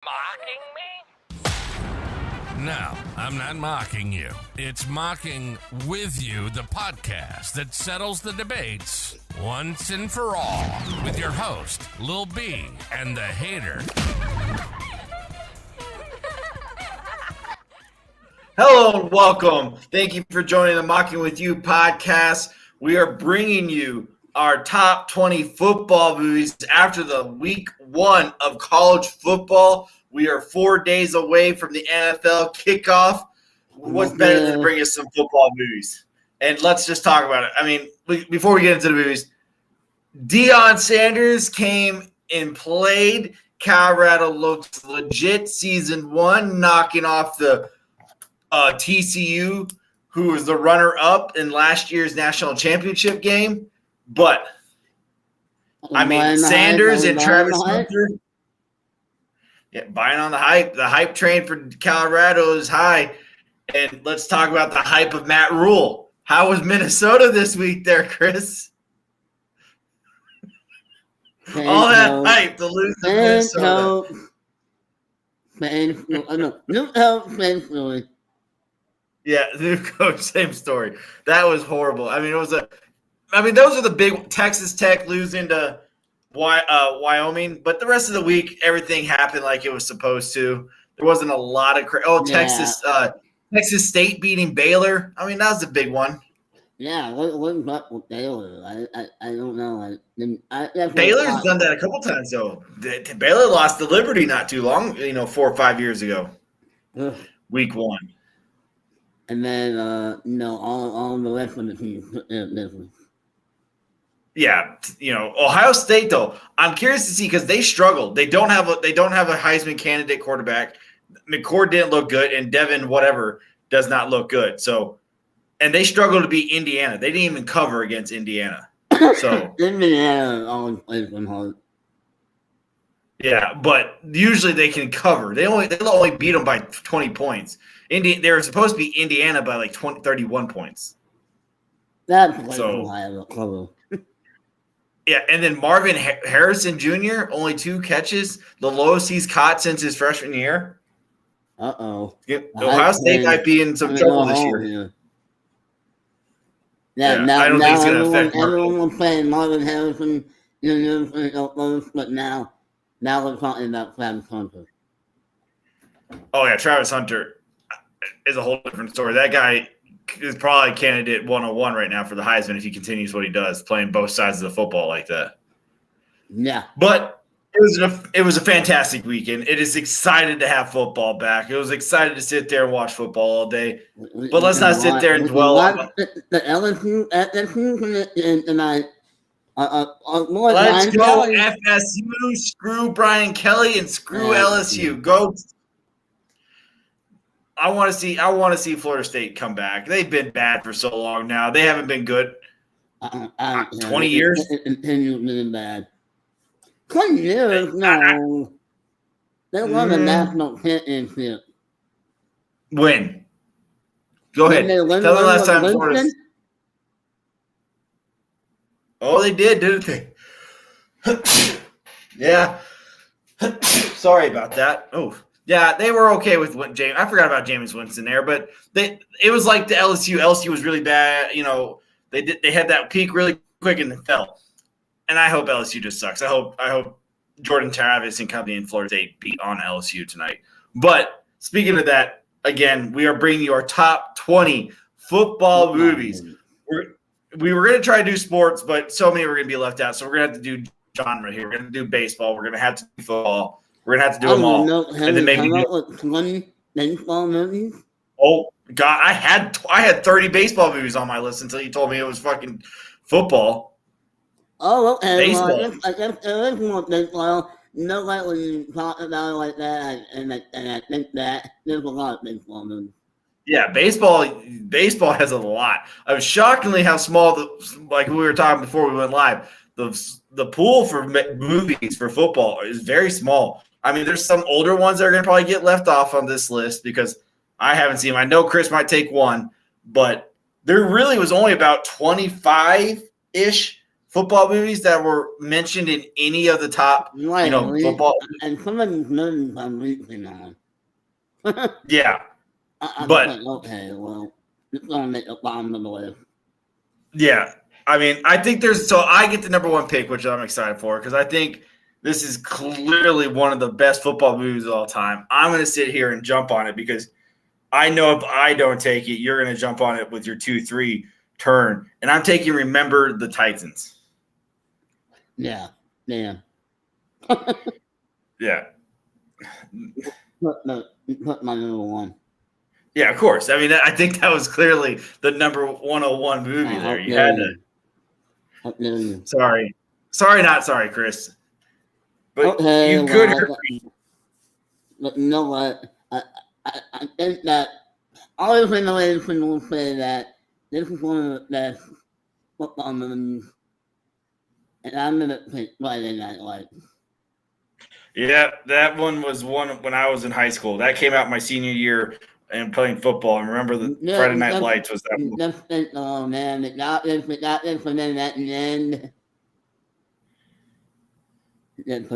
Mocking me? No, I'm not mocking you. It's Mocking with You, the podcast that settles the debates once and for all with your host, Lil B, and the hater. Hello and welcome. Thank you for joining the Mocking with You podcast. We are bringing you our top 20 football movies after the week one of college football. We are 4 days away from the NFL kickoff. What's better than to bring us some football movies? And let's just talk about it. I mean, before we get into the movies, Deion Sanders came and played. Colorado looks legit season one, knocking off the TCU, who was the runner-up in last year's national championship game. But, I mean, Sanders and Travis Hunter, buying on the hype. The hype train for Colorado is high. And let's talk about the hype of Matt Rule. How was Minnesota this week there, Chris? All that hype to lose to Minnesota. Yeah, new coach, same story. That was horrible. I mean, those are the big Texas Tech losing to Wyoming, but the rest of the week, everything happened like it was supposed to. There wasn't a lot of Texas State beating Baylor. I mean, that was a big one. Yeah, what's up with Baylor? I don't know. Baylor's done that a couple times though. Baylor lost to Liberty not too long, 4 or 5 years ago. Ugh. Week one. And then all the rest of the teams. Yeah, Ohio State though. I'm curious to see because they struggled. They don't have a Heisman candidate quarterback. McCord didn't look good, and Devin whatever does not look good. So, and they struggled to beat Indiana. They didn't even cover against Indiana. So Indiana always plays them hard. Yeah, but usually they can cover. They'll only beat them by 20 points. They were supposed to be Indiana by like 31 points. That's Ohio cover. Yeah, and then Marvin Harrison Jr., only 2 catches, the lowest he's caught since his freshman year. Uh-oh. Ohio State might be in some trouble this year. Yeah, I don't think it's going to affect everyone was playing Marvin Harrison Jr., but now we're talking about Travis Hunter. Oh, yeah, Travis Hunter is a whole different story. That guy is probably candidate 101 right now for the Heisman if he continues what he does, playing both sides of the football like that. Yeah. But it was a fantastic weekend. It is excited to have football back. It was excited to sit there and watch football all day. But let's not sit there and dwell on the LSU tonight. Let's go FSU. Screw Brian Kelly and screw LSU. Go. I want to see Florida State come back. They've been bad for so long now. They haven't been good. 20 years. Been bad. 20 years? No. They won the national championship. When? Go ahead. Tell me the last time Florida. Oh, they did, didn't they? Yeah. Sorry about that. Oh. Yeah, they were okay with what James. I forgot about Jameis Winston there, but it was like the LSU. LSU was really bad. They had that peak really quick and then fell. And I hope LSU just sucks. I hope Jordan Travis and company in Florida State beat on LSU tonight. But speaking of that, again, we are bringing you our top 20 football movies. We were going to try to do sports, but so many were going to be left out. So we're going to have to do genre here. We're going to do baseball. We're going to have to do football. We're going to have to do them all. And then maybe with 20 baseball movies? Oh, God. I had 30 baseball movies on my list until you told me it was fucking football. Oh, okay. Baseball. Well, I guess there is more baseball. Nobody would talk about it like that, and I think that there's a lot of baseball movies. Yeah, baseball has a lot. I was shockingly how small, like we were talking before we went live, the pool for movies for football is very small. I mean, there's some older ones that are going to probably get left off on this list because I haven't seen them. I know Chris might take one, but there really was only about 25-ish football movies that were mentioned in any of the top, football. And some of these movies I'm reaching on. Yeah. I'm But like, okay, well, it's going to make the bottom of the list. yeah, I mean, I think so I get the number one pick, which I'm excited for, because I think this is clearly one of the best football movies of all time. I'm going to sit here and jump on it because I know if I don't take it, you're going to jump on it with your 2-3 turn. And I'm taking Remember the Titans. Yeah. Yeah. Put my number one. Yeah, of course. I mean, I think that was clearly the number 101 movie there. You had to. Sorry, not sorry, Chris. But you could. But you know what? I think that all the generation will say that this is one of the best football movies, and I'm going to pick Friday Night Lights. Yeah, that one was one when I was in high school. That came out my senior year and playing football. I remember the Friday Night Lights was that one. Just think, oh man, it got this, and then at the end. That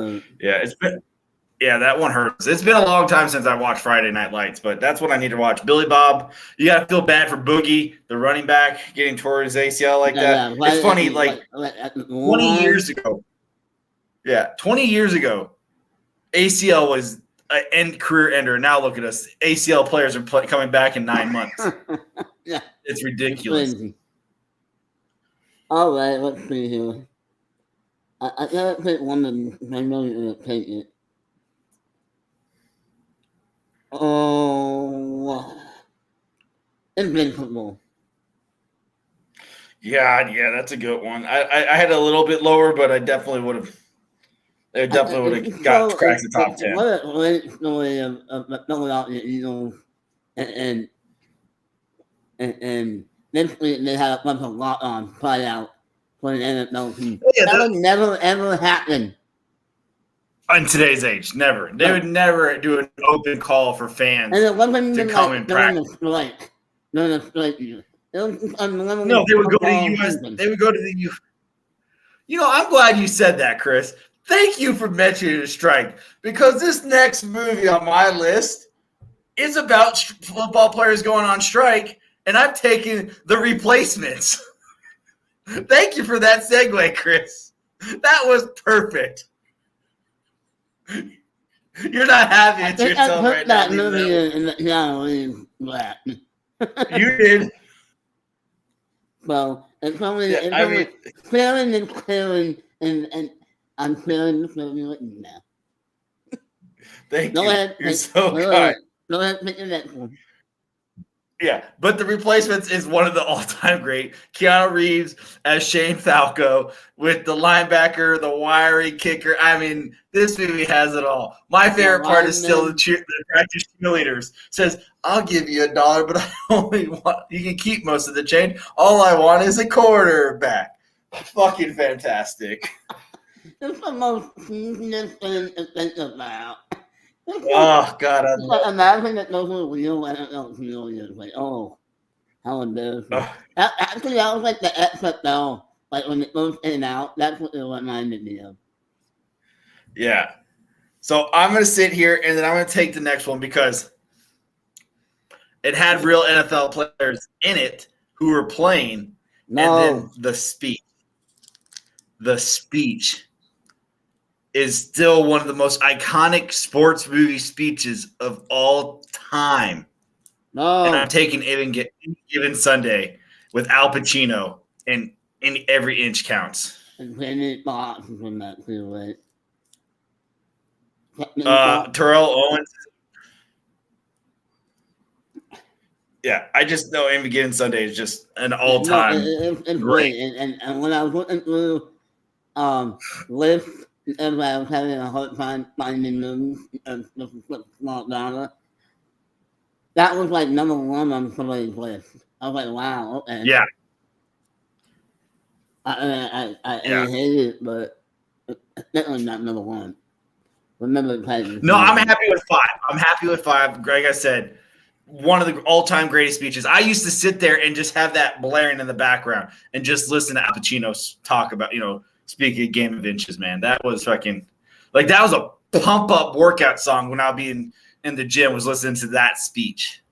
one hurts. It's been a long time since I watched Friday Night Lights, but that's what I need to watch. Billy Bob, you got to feel bad for Boogie, the running back, getting toward his ACL like that. It's funny, 20 years ago. Yeah, 20 years ago, ACL was an career ender. Now look at us. ACL players are coming back in 9 months. Yeah, it's ridiculous. All right, let's see here. I gotta pick one of them. I know you're gonna take it. Oh, Invincible. Yeah, that's a good one. I had a little bit lower, but I definitely would have. It definitely would have cracked the top 10. What a great story of Philadelphia Eagles, and this week they had a bunch of lock-ons try out for an NFL team. That would never ever happen. In today's age, never. They would never do an open call for fans and it wasn't to come and practice. No, they would go to the U.S. They would go to the U.S. I'm glad you said that, Chris. Thank you for mentioning a strike, because this next movie on my list is about football players going on strike, and I've taken The Replacements. Thank you for that segue, Chris. That was perfect. You're not happy at yourself right now. I put that movie in the Halloween black. You did. Well, it's only clearing and I'm clearing this movie right now. Thank you. You're so kind. Go ahead, pick the next one. Yeah, but The Replacements is one of the all-time great. Keanu Reeves as Shane Falco with the linebacker, the wiry kicker. I mean, this movie has it all. My favorite part is still the practice cheerleaders. Says, I'll give you $1, but I only want – you can keep most of the change. All I want is a quarterback. Fucking fantastic. It's the most easiest thing to think about. Oh, God. Imagine that those were real NFL cheerleaders. Like, oh, how embarrassing. Actually, that was like the XFL. Like, when it goes in and out, that's what it reminded me of. Yeah. So I'm going to sit here, and then I'm going to take the next one because it had real NFL players in it who were playing. No. And then the speech. The speech is still one of the most iconic sports movie speeches of all time. No. And I'm taking Any Given Sunday with Al Pacino, and every inch counts. And Penny Fox is in that too, right? Terrell Owens. Yeah, I just know Any Given Sunday is just an all-time it's great. And when I was looking through lists, and I was having a hard time finding movies and small dollar. That was like number one on somebody's list. I was like, wow, okay. Yeah. I hate it, but it's definitely not number one. Remember the Titans. No, I'm happy with 5. Like I said, one of the all-time greatest speeches. I used to sit there and just have that blaring in the background and just listen to Al Pacino talk about, speak a game of inches, man. That was fucking like that was a pump-up workout song when I'll be in the gym was listening to that speech.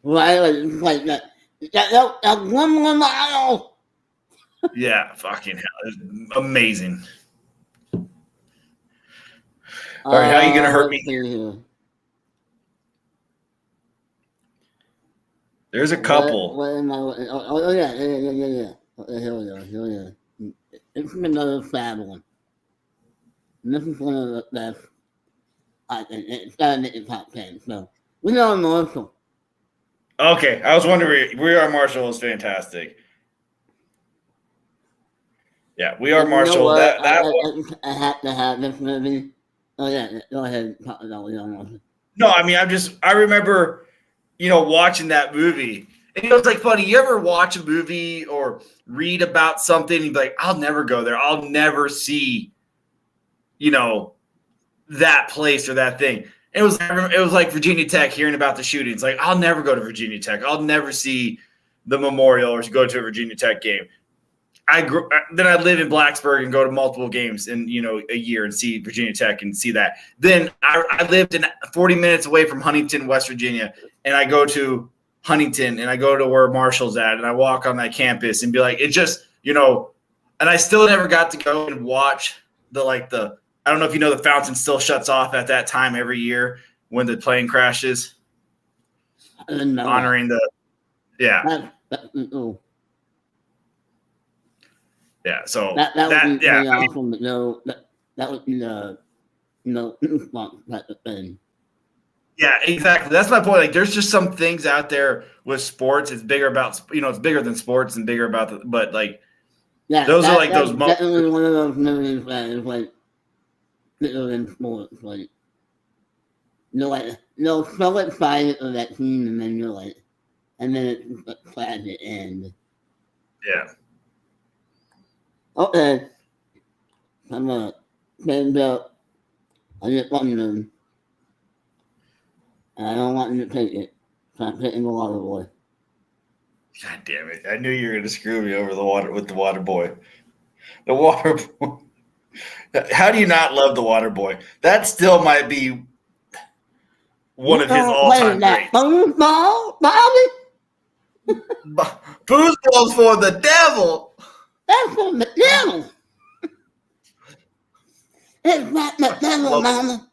Right, like that 1 more mile. Yeah, fucking hell. It was amazing. All right, how are you going to hurt me here? There's a couple. What am I? Oh yeah. Here we go. It's another fab one. And this is one of the best. It's got to make the top 10. So, We Are Marshall. Okay, I was wondering. We Are Marshall is fantastic. Yeah, We Are Marshall. I have to have this movie. Oh yeah, go ahead. Talk about We Are Marshall. No, I mean, I remember, watching that movie. And it's like funny, you ever watch a movie or read about something and you're like, I'll never go there. I'll never see, that place or that thing. It was like Virginia Tech hearing about the shootings. Like, I'll never go to Virginia Tech. I'll never see the memorial or go to a Virginia Tech game. Then I live in Blacksburg and go to multiple games in a year and see Virginia Tech and see that. Then I lived in 40 minutes away from Huntington, West Virginia, and I go to Huntington and I go to where Marshall's at and I walk on that campus and be like, it just and I still never got to go and watch the I don't know if the fountain still shuts off at that time every year when the plane crashes, honoring Yeah, so that would be awesome, but no, that would be the thing. Yeah, exactly. That's my point. Like, there's just some things out there with sports. It's bigger about it's bigger than sports and bigger about those are like those. Definitely one of those movies that is like bigger than sports. Like, so excited for that team, and then you're like, and then it's a tragic end. Yeah. Okay. I'm gonna stand up. I just want them. And I don't want you to take it. So I'm taking the water boy. God damn it. I knew you were going to screw me over with the water boy. The water boy. How do you not love the water boy? That still might be one of his all-time greats. Foosball, Bobby? Foosball's for the devil. That's for the devil. It's not the devil, mama.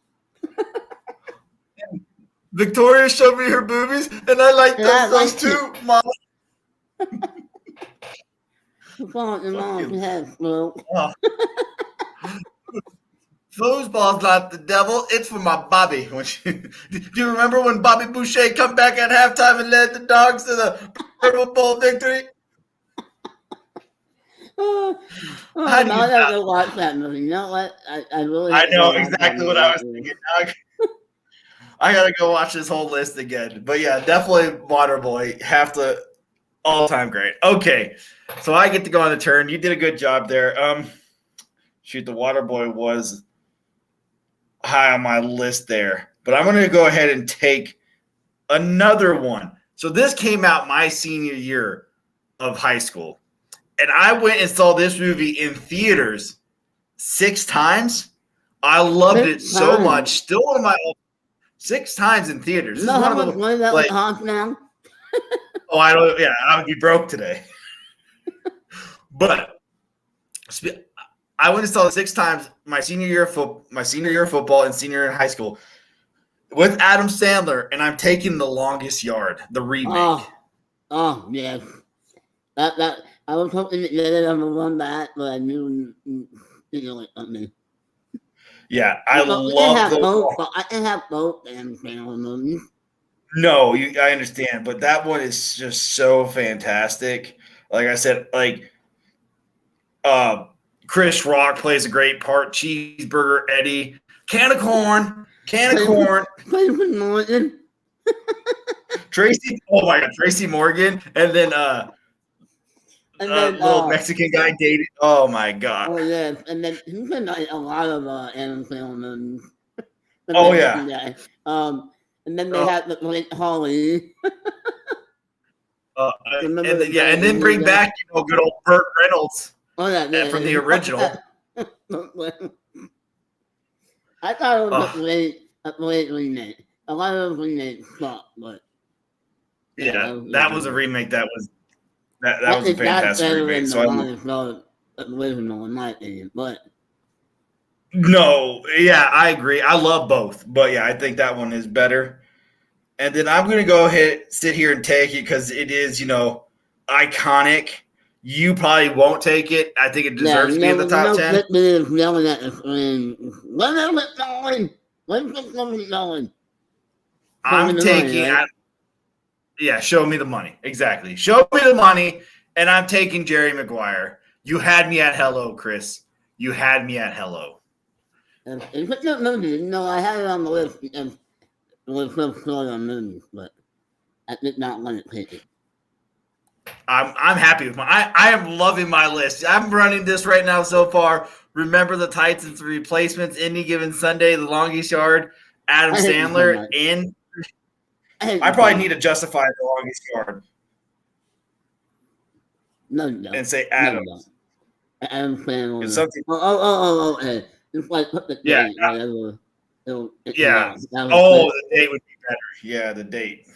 Victoria showed me her boobies, and I like those too, Mama. Foosball's not the devil. It's for my Bobby. Do you remember when Bobby Boucher come back at halftime and led the Dogs to the Purple Bowl victory? I have to watch that movie. You know what? I know exactly what I was thinking. I gotta go watch this whole list again. But yeah, definitely Waterboy. Have to all-time great. Okay. So I get to go on the turn. You did a good job there. The Waterboy was high on my list there. But I'm gonna go ahead and take another one. So this came out my senior year of high school. And I went and saw this movie in theaters 6 times. I loved it so much. Still one of my 6 times in theaters. You know how much money that would cost now? Oh, I don't. Yeah, I would be broke today. But I went and saw it 6 times my senior year of football and senior year in high school with Adam Sandler, and I'm taking The Longest Yard, the remake. Oh yes. That I was hoping that they never run that, but I knew like something. Yeah, I love both. I can have both Adam Sandler movies. No, I understand, but that one is just so fantastic. Like I said, Chris Rock plays a great part. Cheeseburger Eddie, can of corn. Tracy Morgan. Tracy Morgan, and then little Mexican guy dated. Oh my god. Oh yeah, and then he's been like a lot of Adam Sandler movies. Oh yeah. Guy. And then they had the great Holly. And then bring back good old Burt Reynolds from the original. I thought it was a great remake. A lot of remakes suck, but that was a remake. That was a fantastic remake. So the original, in my opinion, but. No, yeah, I agree. I love both, but yeah, I think that one is better. And then I'm going to go ahead, sit here and take it because it is, iconic. You probably won't take it. I think it deserves to be in the top 10. Yelling at the screen. When is it going? When's it going? I'm taking. Money, right? Show me the money. Exactly. Show me the money, and I'm taking Jerry Maguire. You had me at hello, Chris. You had me at hello. It's a good movie. I had it on the list because it was so short on movies, but I did not want to pick it. I'm happy with I am loving my list. I'm running this right now so far. Remember the Titans replacements, Any Given Sunday, The Longest Yard, Adam Sandler, and I probably need to justify The Longest Yard. No. And say Adam. No. Adam Sandler. Something. Just like put the date, whatever. The date would be better. Yeah, the date.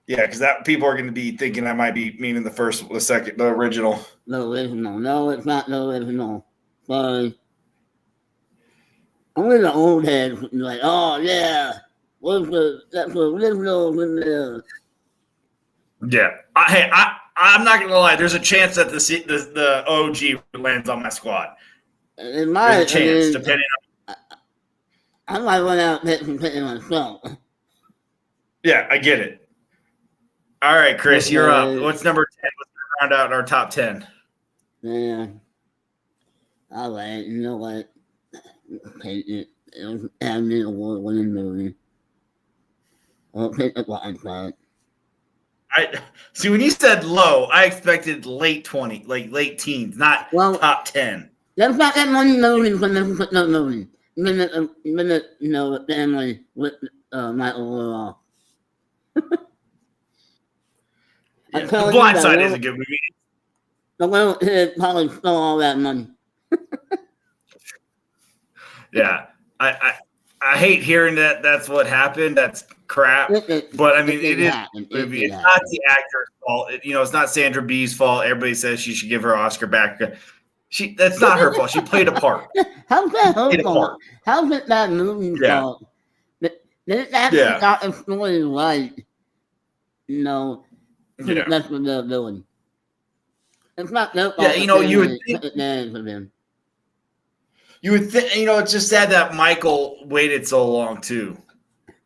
Yeah, because people are going to be thinking I might be meaning the original. The original. No, it's not the original. Sorry. Only the old heads would be like, oh, yeah. That's the original in there. Yeah. I'm not going to lie. There's a chance that the OG lands on my squad. There's a chance, depending on. I might run out and pick it myself. Yeah, I get it. All right, Chris, you're up. What's number 10? Let's round out our top 10. Yeah. All right. You know what? Take it. It was an Academy Award-winning movie. I'll pick the blind side. See, when you said low, I expected late 20, like late teens, not top 10. That's not that many movies when they put no movie. The family with Michael Overall. The Blind Side is a good movie. The little kid probably stole all that money. Yeah, I hate hearing that. That's what happened. That's crap. But I mean, it is. It's not the actor's fault. It's not Sandra Bee's fault. Everybody says she should give her Oscar back. That's not her fault. She played a part. How's that her fault? How's it that movie's fault? They actually got the story right. That's what they're doing. It's not their fault. You would think. You would think. It's just sad that Michael waited so long too.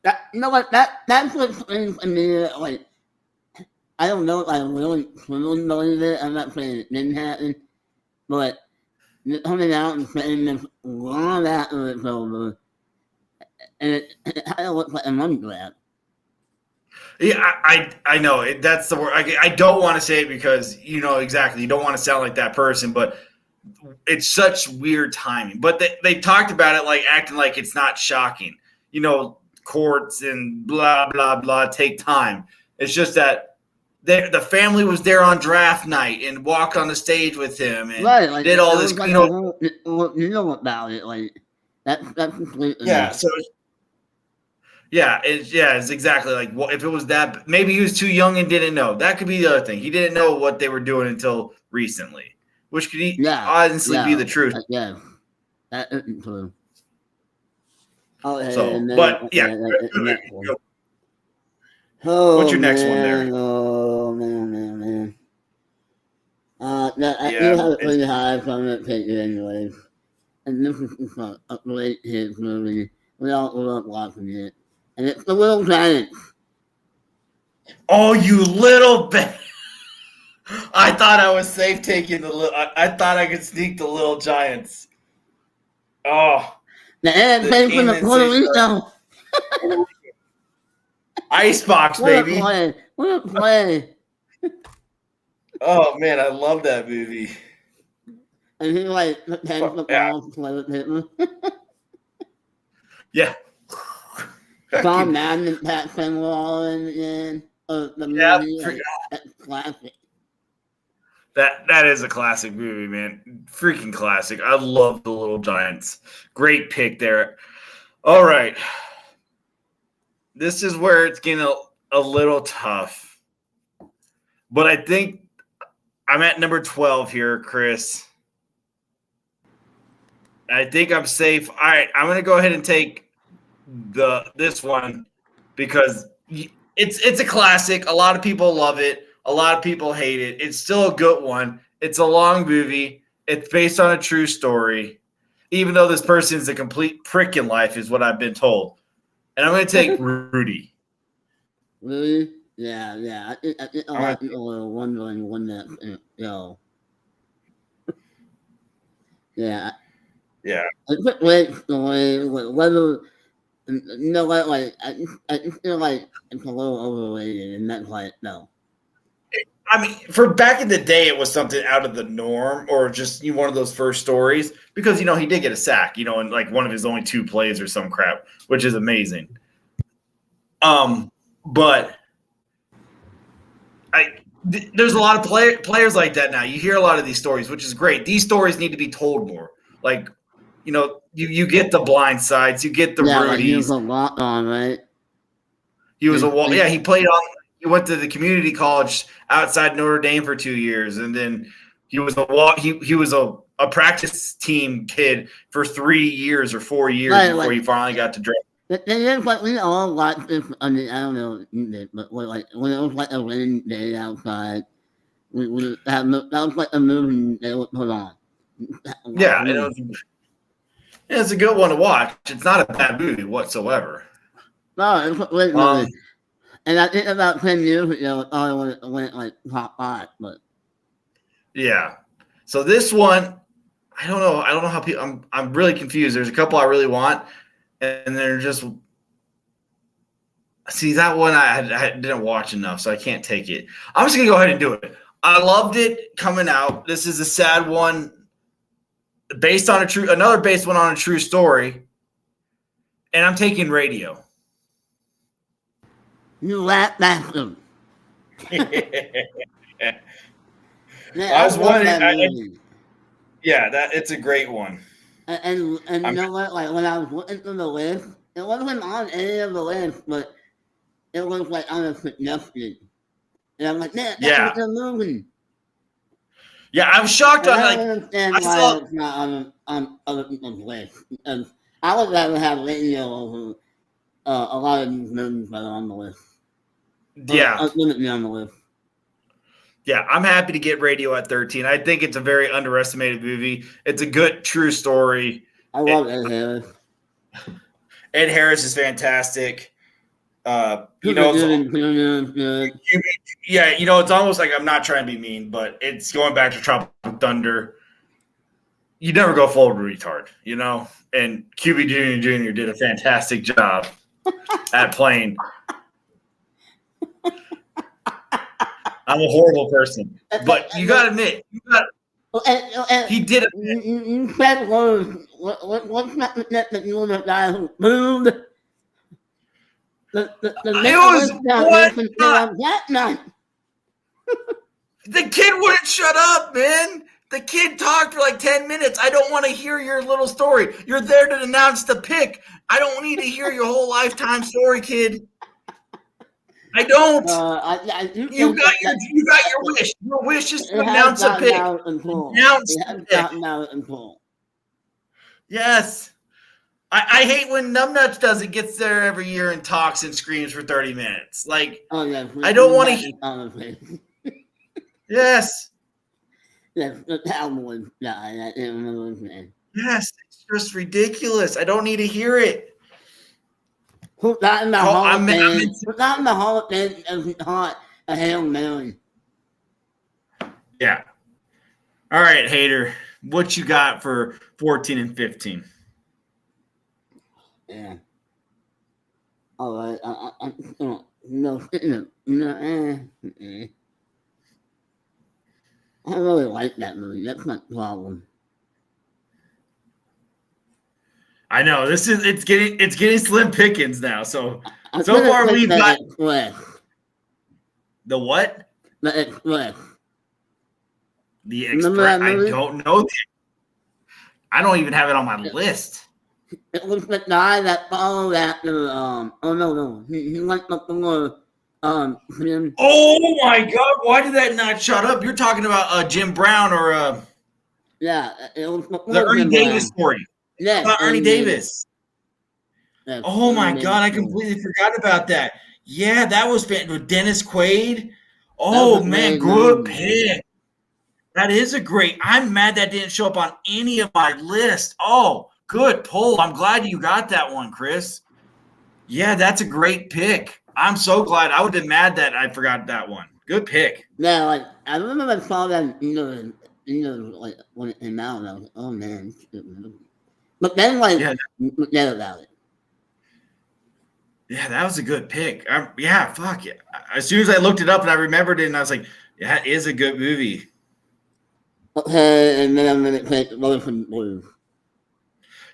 That's what brings me. Like, I don't know if I really believe it. I'm not saying it didn't happen, but coming out and saying this long after it's over, and it kind of looks like a money grab. Yeah, I know. That's the word. I don't want to say it because, exactly. You don't want to sound like that person, but it's such weird timing. But they talked about it like acting like it's not shocking. Courts and blah, blah, blah take time. It's just that the family was there on draft night and walked on the stage with him and did all this. Like about it. Like, that's completely. Yeah, so. It's exactly like, well, if it was that, maybe he was too young and didn't know. That could be the other thing. He didn't know what they were doing until recently, which could honestly be the truth. Yeah, that isn't true. What's your next one there? Oh, man. I do have it pretty high, so I'm going to take it anyways. And this is a great hit movie. We all grew up watching it. And it's The Little Giants. Oh, you little bit. I thought I was safe taking I thought I could sneak the Little Giants. Oh. The ad came from the Puerto Rico. Icebox, baby. What a play. Oh, man, I love that movie. And he, put 10 footballs to play with Hitler. Yeah. Tom Madden and Pat Finn were all in it. The Yeah, movie, like, that's classic. that is a classic movie, man. Freaking classic. I love The Little Giants. Great pick there. All right. This is where it's getting a little tough. But I think I'm at number 12 here, Chris. I think I'm safe. All right, I'm going to go ahead and take this one because it's a classic. A lot of people love it. A lot of people hate it. It's still a good one. It's a long movie. It's based on a true story, even though this person's a complete prick in life, is what I've been told. And I'm going to take Rudy. Really? Yeah. I think a lot of people were wondering when that go. Yeah. Yeah. It's a great story. Whether you know what, like I just feel like it's a little overrated, and that's why no. I mean, for back in the day, it was something out of the norm, or just one of those first stories because he did get a sack, in like one of his only 2 plays or some crap, which is amazing. But there's a lot of players like that now. You hear a lot of these stories, which is great. These stories need to be told more. Like, you get the blind sides, you get the Rudies. Like he was a walk on, right? He was he played on. He went to the community college outside Notre Dame for 2 years, and then he was a practice team kid for 3 years or 4 years before he finally got to draft. But we all watched this. I mean, I don't know, but when it was like a rainy day outside, that was like a movie they would put on. Yeah, it's a good one to watch. It's not a bad movie whatsoever. No, it's a great movie. And I think about 10 years ago, it probably went like top 5, but yeah. So this one, I don't know. I don't know how people. I'm really confused. There's a couple I really want, and they're just. See, that one I didn't watch enough, so I can't take it. I'm just gonna go ahead and do it. I loved it coming out. This is a sad one, based on another based one on a true story, and I'm taking Radio. You rat bastard. I was wondering. Yeah, it's a great one. And you know what? Like when I was looking through the list, it wasn't on any of the lists, but it was like on a suggestion. And I'm like, man, that was a movie. Yeah, I'm shocked. I don't understand why it's not on other people's lists. And I would rather have Radio over a lot of these movies that are on the list. Yeah. Limit me on the list. Yeah, I'm happy to get Radio at 13. I think it's a very underestimated movie. It's a good, true story. I love Ed Harris. Ed Harris is fantastic. It's almost like I'm not trying to be mean, but it's going back to Tropic Thunder. You never go full retard, and QB Jr. did a fantastic job at playing. I'm a horrible person, but you got to admit, he did it. You said what's that you were the guy who moved? The kid wouldn't shut up, man. The kid talked for like 10 minutes. I don't want to hear your little story. You're there to announce the pick. I don't need to hear your whole lifetime story, kid. I don't. You got your wish. Your wish is to announce a pick. Yes. I hate when Numbnuts does it, gets there every year and talks and screams for 30 minutes. Like, I don't want to hear. Yes. Yes, the Cowboys guy. I can't remember his name. Yes, it's just ridiculous. I don't need to hear it. Who got in the Hall of Fame? Who got in the Hall of Fame and he caught a Hail Mary? Yeah. All right, Hater. What you got for 14 and 15? Yeah. All right. I really like that movie. That's my problem. I know it's getting slim pickings now. So far we've got the what? The Express. The Remember Express. that I movie? don't know. I don't even have it on my list. It was the guy that followed after no. He went before him. Oh my God! Why did that not shut up? You're talking about Jim Brown or Yeah, it was before the Ernie Jim Davis Brown. story. Yeah, About Ernie Davis. Yes, Oh my Ernie God! I Davis. completely forgot about that. Yeah, that was with Dennis Quaid. That was Oh a man, great good movie. pick. That is a great. I'm mad that didn't show up on any of my list. Oh, good pull. I'm glad you got that one, Chris. Yeah, that's a great pick. I'm so glad. I would have been mad that I forgot that one. Good pick. Yeah, like I remember I saw that like when it came out, and I was like, oh man, it's a good movie. But then Yeah, forget about it. yeah, that was a good pick. Yeah, fuck it. As soon as I looked it up and I remembered it, and I was like, yeah, it is a good movie. Okay, and then I'm gonna take Lotion Blues.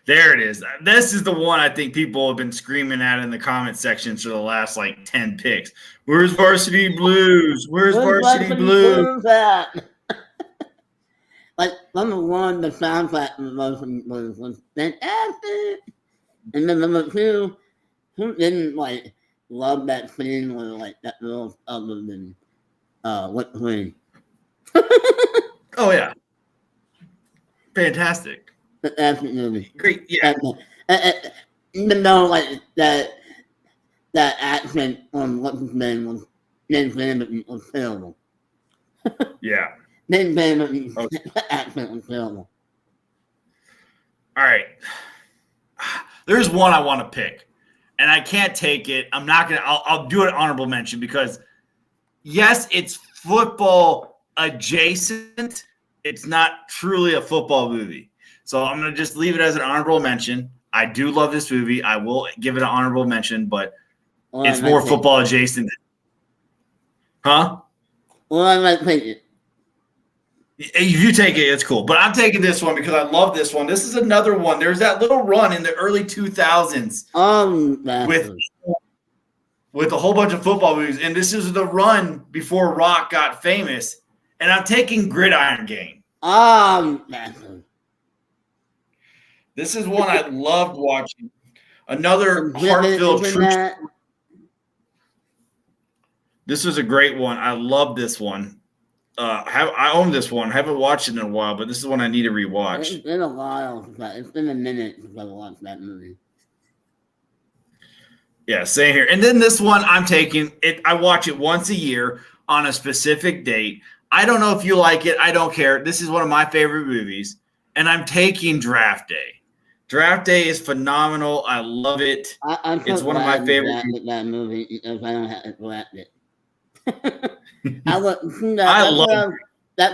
There it is. This is the one I think people have been screaming at in the comment sections for the last like 10 picks. Where's Varsity Blues? Where's Varsity Blues? At? Like number one, the soundtrack of Lotion Blues was fantastic, and then number two, who didn't like love that scene where like that girl's other than Whipped Cream? Oh yeah, fantastic. That's the movie. Great. Yeah. Even though like that accent on what's his name was James Vanderbilt was terrible. Yeah. James Vanderbilt's accent was terrible. All right. There's one I want to pick, and I can't take it. I'm not gonna. I'll do an honorable mention because yes, it's football adjacent. It's not truly a football movie, so I'm gonna just leave it as an honorable mention. I do love this movie. I will give it an honorable mention, but it's more football adjacent. Huh? Well, I might take it. If you take it, it's cool. But I'm taking this one because I love this one. This is another one. There's that little run in the early 2000s with a whole bunch of football movies. And this is the run before Rock got famous. And I'm taking Gridiron Gang. This is one I loved watching. Another heart-filled true. This was a great one. I love this one. I own this one. I haven't watched it in a while, but this is one I need to rewatch. It's been a while. It's been a minute since I watched that movie. Yeah, same here. And then this one I'm taking it. I watch it once a year on a specific date. I don't know if you like it. I don't care. This is one of my favorite movies, and I'm taking Draft Day. Draft Day is phenomenal. I love it. It's one of my favorite. That movie because I don't have to draft it. That's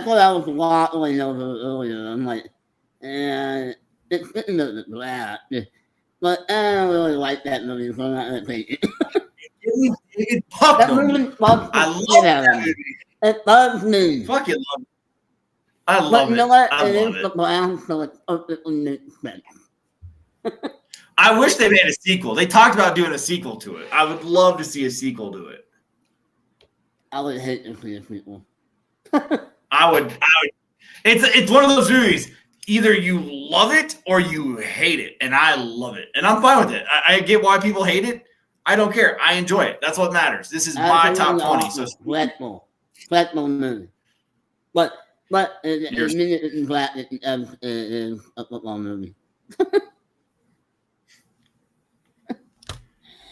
what I was waffling over earlier. I'm like, it's sitting at the draft, but I don't really like that movie, so I'm not gonna take it. That movie bugs I love that movie. It bugs me. Fucking love it. I love it. But you know what? It is the Brown, so it perfectly makes sense. I wish they made a sequel. They talked about doing a sequel to it. I would love to see a sequel to it. I would hate to see a sequel. I would. It's one of those movies. Either you love it or you hate it, and I love it, and I'm fine with it. I get why people hate it. I don't care. I enjoy it. That's what matters. This is my top 20. So flexible movie, but it's black. It's a football movie.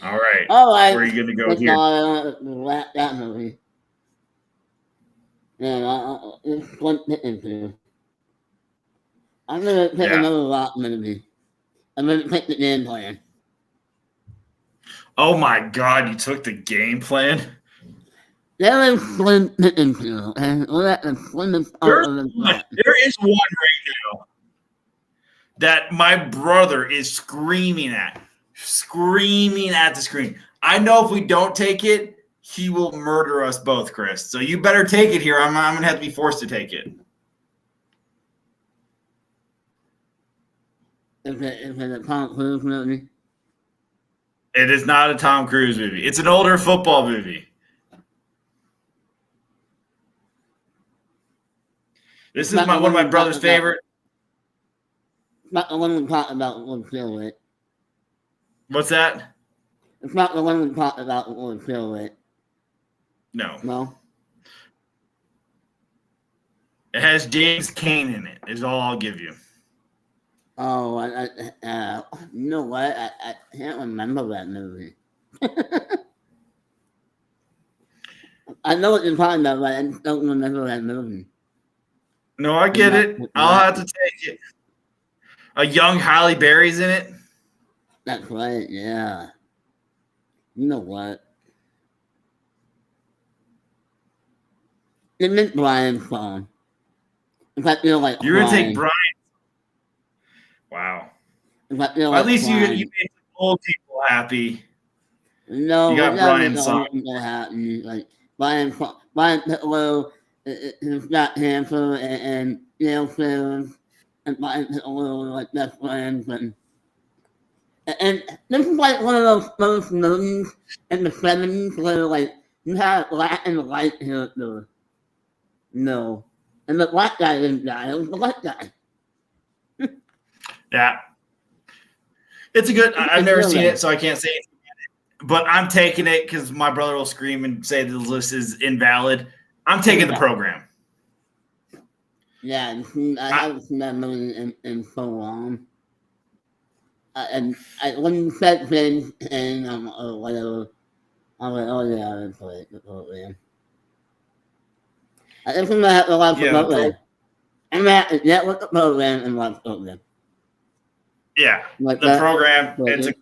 All right. Where are you going to go here? That movie. Yeah, it's one into. I'm gonna pick another rock movie. I'm gonna pick the game plan. Oh my God! You took the game plan. There is slim pickings here, and we're at the slimmest part of the plan. There is one right now that my brother is screaming at the screen. I know if we don't take it, he will murder us both, Chris. So you better take it here. I'm going to have to be forced to take it. Is it a Tom Cruise movie? It is not a Tom Cruise movie. It's an older football movie. This is one of my brother's favorite. It's not the one we talked about with Phil Witt. What's that? It's not the one we talked about with Phil Witt. No. No? It has James Cain in it, is all I'll give you. Oh, you know what? I can't remember that movie. I know what you're talking about, but I just don't remember that movie. No, I get it. I'll have to take it. A young Halle Berry's in it. That's right, yeah. You know what? It meant Brian's song. In fact, you're like You're going to take Brian. Wow. In fact, you're well, like at least you Brian. made some old people happy. No, you got Brian's song. Like Brian Piccolo is Jack Hanfer and Neil Flair and Brian Piccolo were like best friends and this is like one of those first movies in the 70s where like you had Latin light character. No. And the black guy didn't die, it was the white guy. Yeah. It's a good I've never seen it, so I can't say anything. But I'm taking it because my brother will scream and say the list is invalid. I'm taking the program. Yeah, I haven't seen that movie in so long. And when you said things and or whatever, I'm like, oh yeah, that's right, the program. I think I'm gonna have to watch the program. I'm gonna have to get with the program and watch the program. Yeah, like the program. It's a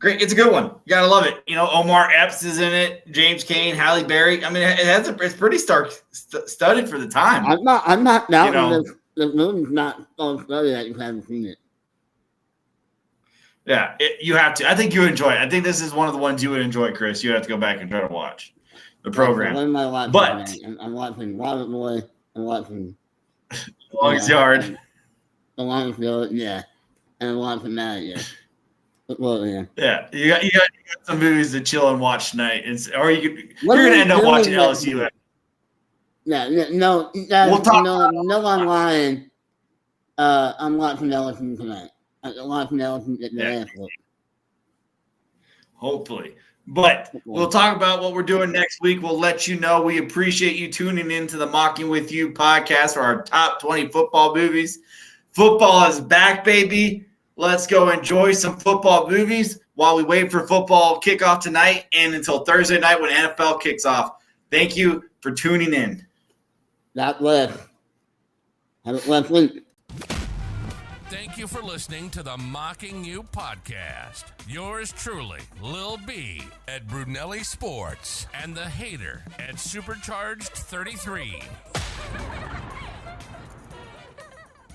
great. It's a good one. You gotta love it. You know, Omar Epps is in it. James Cain, Halle Berry. I mean, it's pretty studded for the time. I'm not doubting the movie's not so studded that you haven't seen it. Yeah, you have to. I think you would enjoy it. I think this is one of the ones you would enjoy, Chris. You have to go back and try to watch the program. What am I watching? But I'm watching Waterboy. I'm watching Longest Yard. The Longest Yard, yeah. And I'm watching that, yeah. Well, yeah. Yeah, you got some movies to chill and watch tonight, or you're gonna end up watching LSU. Yeah, no, we'll talk. No, I'm lying. I'm watching LSU tonight. I'm watching LSU at the airport. Hopefully. But we'll talk about what we're doing next week. We'll let you know. We appreciate you tuning in to the Mocking With You podcast for our top 20 football movies. Football is back, baby. Let's go enjoy some football movies while we wait for football kickoff tonight and until Thursday night when NFL kicks off. Thank you for tuning in. God bless. Have a blessed week. Thank you for listening to the Mocking You podcast. Yours truly, Lil B at Brunelli Sports and the Hater at Supercharged 33.